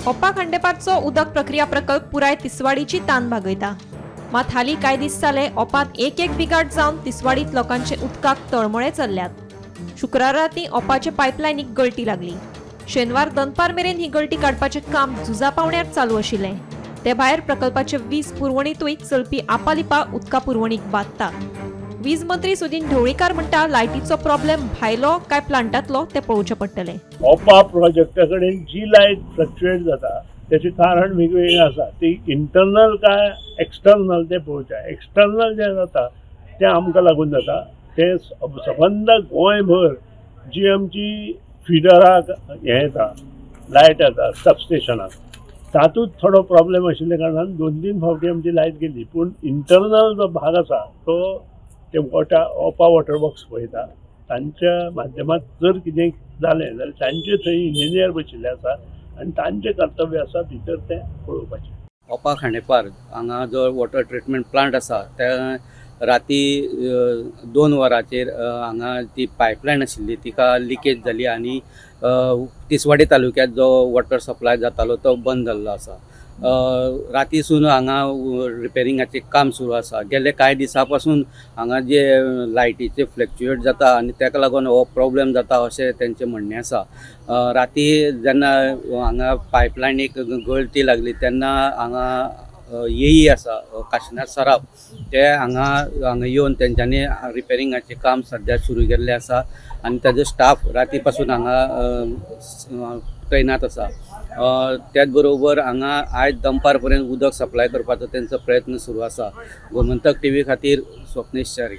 ओपा खांडेपारचो उदक प्रक्रिया प्रकल्प पुराय तिसवाडीची तान भागयता। मात हालीं कांय दीस जाले ओपात एक बिगाट जावन तिसवाडीत लोकांचे उदकाक तळमळे चल्ल्यात। शुक्रार रातीं ओपाचे पायपलायनीक गळती लागली। शेनवार दनपार मेरेन ही गळती काडपाचें काम झुजा पावण्यार चालू आशिल्लें। ते भायर प्रकल्पाचे वीज पुरवणीतूय चलपी आपालिपा उदका पुरवणीक बादता। वीज मंत्री सुदीन ढवळीकार म्हणटा लायटीचो प्रॉब्लेम भायलो काय प्लांटातलो ते पळोवचें पडटलें। ओपा प्रोजेक्टा कडेन जी लायट फ्लक्च्युएट जाता त्याचे कारण वेगवेगळे आसा। ती इंटरनल काय एक्सटर्नल ते पळोवचें। एक्सटर्नल जे जाता ते आमकां लागून जाता। ते सबंद गोंयभर जी आमची फिडराक हे येता लायट येता सबस्टेशनाक तातूंत थोडो प्रॉब्लेम आशिल्ल्या कारणान 2-3 फावटी आमची लायट गेली। पूण इंटरनल जो भाग आसा तो ते ओपा वॉटर वर्क्स पळयता। तांच्या माध्यमांत जर कितें जालें जाल्यार तांचे थंय इंजिनियर बशिल्ले आसा आनी तांचें कर्तव्य आसा भितर तें पळोवपाचें। ओपा खांडेपार हांगा जो वॉटर ट्रिटमेंट प्लांट आसा त्या राती 2 वरांचेर हांगा ती पायपलायन आशिल्ली तिका लिकेज जाली आनी तिसवाडी तालुक्यात जो वॉटर सप्लाय जातालो तो बंद जाल्लो आसा। रातीसून हांगा रिपेरिंगाचें काम सुरू आसा। गेले कांय दिसां पासून हांगा जे लायटीचे फ्लक्च्युएट जाता आनी ताका लागून हो प्रॉब्लेम जाता अशें तेंचें म्हणणें आसा। राती जेन्ना हांगा पायपलायनीक गळती लागली तेन्ना हांगा येई आसा काशिनाथ सराफ ते हांगा येवन तेंच्यांनी रिपेरिंगाचें काम सद्या सुरू केल्लें आसा आनी ताजो स्टाफ राती पासून हांगा तैनात आसा। त्याच बरोबर हांगा आयज दनपार पर्यंत उदक सप्लाय करपाचो तेंचो प्रयत्न सुरू आसा। गोमंतक टीव्ही खातीर स्वप्नेश च्यारी।